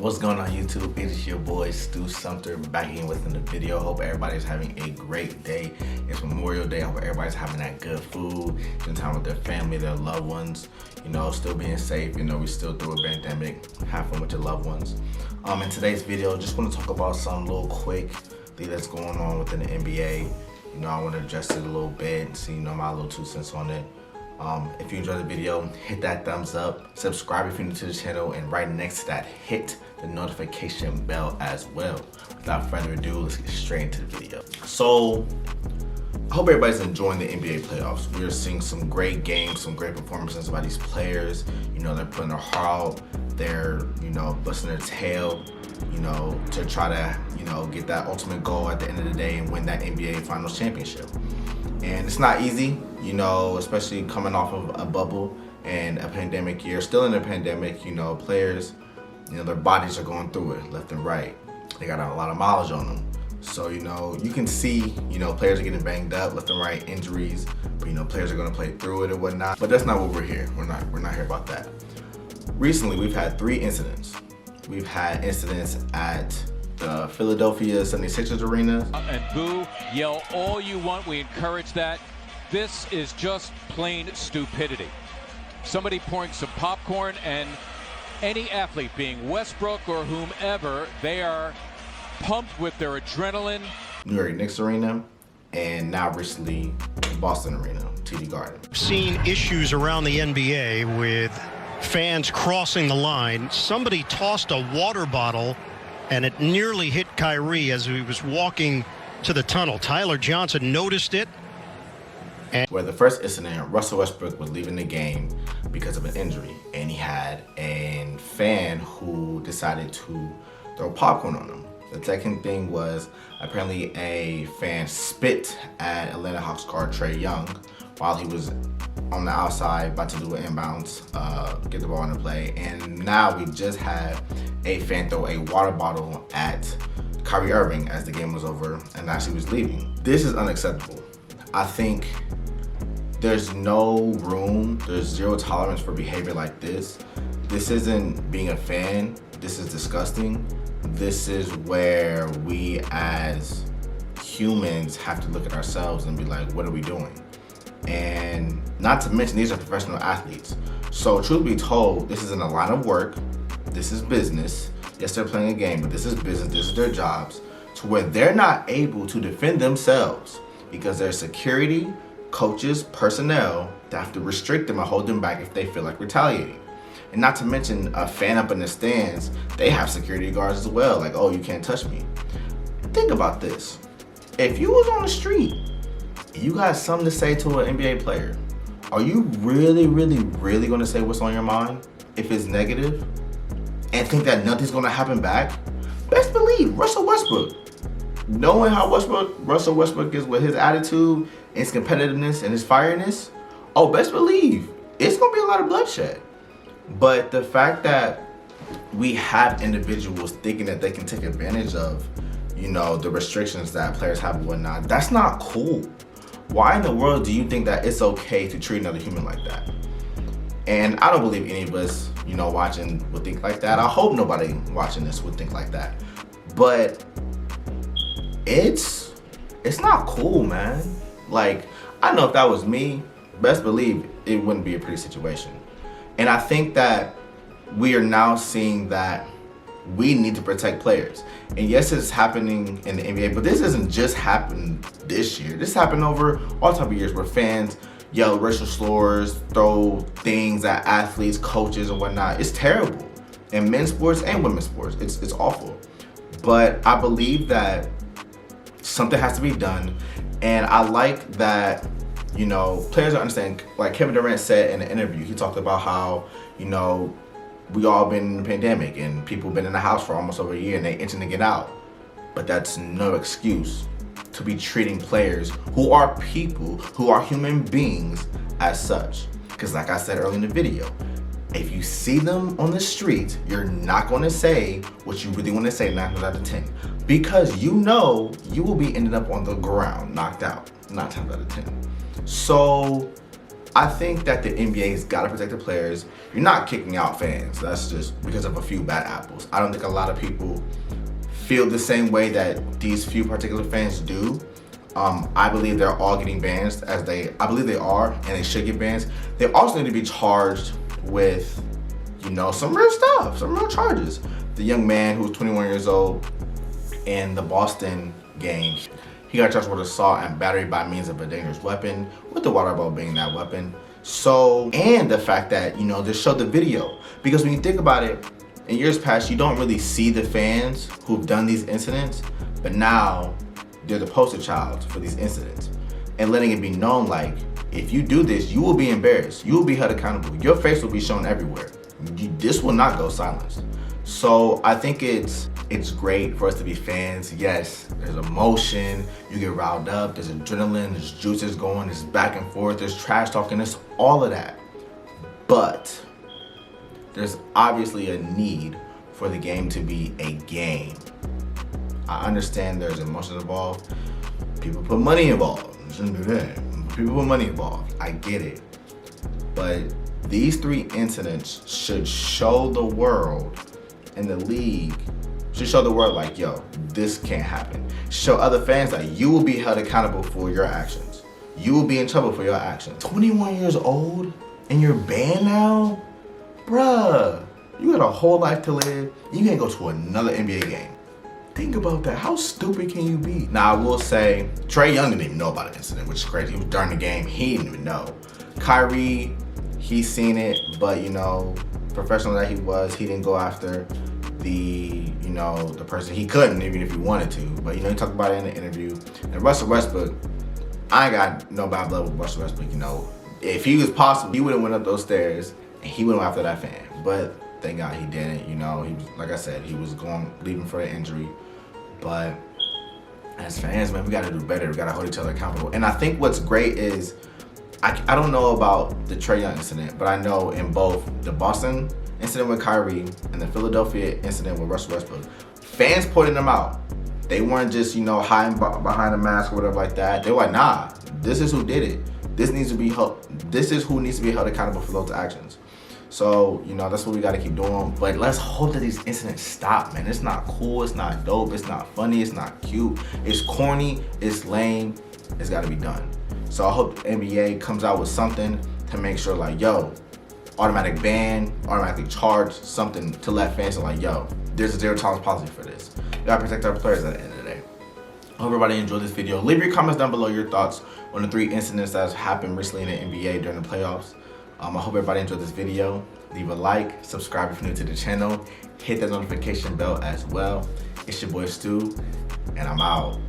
What's going on YouTube? It is your boy Stu Sumter back again with another video. Hope everybody's having a great day. It's Memorial Day. I hope everybody's having that good food, spending time with their family, their loved ones, still being safe. We still through a pandemic. Have fun with your loved ones. In today's video, just want to talk about some little quick thing that's going on within the NBA. I want to address it a little bit and see my little 2 cents on it. If you enjoyed the video, hit that thumbs up, subscribe if you're new to the channel, and right next to that, hit the notification bell as well. Without further ado, let's get straight into the video. So, I hope everybody's enjoying the NBA playoffs. We're seeing some great games, some great performances by these players. They're putting their heart out, they're, busting their tail, to try to, get that ultimate goal at the end of the day and win that NBA Finals championship. And it's not easy, especially coming off of a bubble and a pandemic year. Still in a pandemic, players, their bodies are going through it left and right. They got a lot of mileage on them. So, you can see, players are getting banged up left and right, injuries, but, players are going to play through it and whatnot. But that's not what we're here. We're not here about that. Recently, we've had 3 incidents. We've had incidents at the Philadelphia 76ers arena. And boo, yell all you want, we encourage that. This is just plain stupidity. Somebody pouring some popcorn, and any athlete, being Westbrook or whomever, they are pumped with their adrenaline. New York Knicks arena, and now recently Boston arena, TD Garden. Seen issues around the NBA with fans crossing the line. Somebody tossed a water bottle and it nearly hit Kyrie as he was walking to the tunnel. Tyler Johnson noticed it. Where the first incident, Russell Westbrook was leaving the game because of an injury, and he had a fan who decided to throw popcorn on him. The second thing was apparently a fan spit at Atlanta Hawks guard Trae Young while he was on the outside about to do an inbounds, get the ball into play. And now we just had a fan throw a water bottle at Kyrie Irving as the game was over and as he was leaving. This is unacceptable. I think there's no room, there's zero tolerance for behavior like this. This isn't being a fan, this is disgusting. This is where we as humans have to look at ourselves and be like, what are we doing? And not to mention, these are professional athletes. So truth be told, this isn't a line of work, this is business. Yes, they're playing a game, but this is business, this is their jobs, to where they're not able to defend themselves because there's security, coaches, personnel that have to restrict them and hold them back if they feel like retaliating. And not to mention a fan up in the stands, they have security guards as well, like, oh, you can't touch me. Think about this. If you was on the street, you got something to say to an NBA player, are you really gonna say what's on your mind if it's negative and think that nothing's gonna happen back? Best believe Russell Westbrook, knowing how Russell Westbrook is with his attitude, his competitiveness, and his fireness, best believe it's gonna be a lot of bloodshed. But the fact that we have individuals thinking that they can take advantage of, the restrictions that players have and whatnot, that's not cool. Why in the world do you think that it's okay to treat another human like that? And I don't believe any of us, watching would think like that. I hope nobody watching this would think like that. But it's not cool, man. Like, I know if that was me, best believe it wouldn't be a pretty situation. And I think that we are now seeing that we need to protect players. And yes, it's happening in the NBA, but this doesn't just happen this year. This happened over all type of years where fans yell racial slurs, throw things at athletes, coaches, and whatnot. It's terrible in men's sports and women's sports. It's awful. But I believe that something has to be done. And I like that, players understand, like Kevin Durant said in an interview, he talked about how, we all been in the pandemic and people been in the house for almost over a year and they itching to get out. But that's no excuse to be treating players who are people, who are human beings as such. Because like I said earlier in the video, if you see them on the street, you're not going to say what you really want to say 9 times out of 10. Because you will be ending up on the ground, knocked out 9 times out of 10. So I think that the NBA's got to protect the players. You're not kicking out fans. That's just because of a few bad apples. I don't think a lot of people feel the same way that these few particular fans do. I believe they're all getting bans I believe they are, and they should get bans. They also need to be charged with, some real stuff, some real charges. The young man who was 21 years old in the Boston game, he got charged with assault and battery by means of a dangerous weapon, with the water bottle being that weapon. So, and the fact that, they showed the video. Because when you think about it, in years past, you don't really see the fans who've done these incidents, but now they're the poster child for these incidents. And letting it be known, like, if you do this, you will be embarrassed. You will be held accountable. Your face will be shown everywhere. This will not go silenced. So I think it's great for us to be fans. Yes, there's emotion, you get riled up, there's adrenaline, there's juices going, there's back and forth, there's trash talking, there's all of that. But there's obviously a need for the game to be a game. I understand there's emotions involved. People put money involved. You shouldn't do that. People put money involved. I get it. But these 3 incidents should show the world and the league, should show the world like, yo, this can't happen. Show other fans that you will be held accountable for your actions. You will be in trouble for your actions. 21 years old and you're banned now? Bruh, you got a whole life to live. You can't go to another NBA game. Think about that. How stupid can you be? Now, I will say, Trae Young didn't even know about the incident, which is crazy. He was during the game. He didn't even know. Kyrie, he's seen it, but, professional that he was, he didn't go after the person. He couldn't, even if he wanted to. But, he talked about it in the interview. And Russell Westbrook, I ain't got no bad blood with Russell Westbrook, If he was possible, he would have went up those stairs and he went after that fan. But thank God he didn't, he was, like I said, he was leaving for an injury. But as fans, man, we gotta do better. We gotta hold each other accountable. And I think what's great is, I don't know about the Trae Young incident, but I know in both the Boston incident with Kyrie and the Philadelphia incident with Russell Westbrook, fans pointed them out. They weren't just, hiding behind a mask or whatever like that. They were like, nah, this is who did it. This is who needs to be held accountable for those actions. So, that's what we got to keep doing. But let's hope that these incidents stop, man. It's not cool. It's not dope. It's not funny. It's not cute. It's corny. It's lame. It's got to be done. So I hope the NBA comes out with something to make sure, like, yo, automatic ban, automatically charge, something to let fans know, like, yo, there's a 0 tolerance policy for this. We got to protect our players at the end of the day. I hope everybody enjoyed this video. Leave your comments down below, your thoughts on the 3 incidents that have happened recently in the NBA during the playoffs. I hope everybody enjoyed this video. Leave a like, subscribe if you're new to the channel, hit that notification bell as well. It's your boy Stu, and I'm out.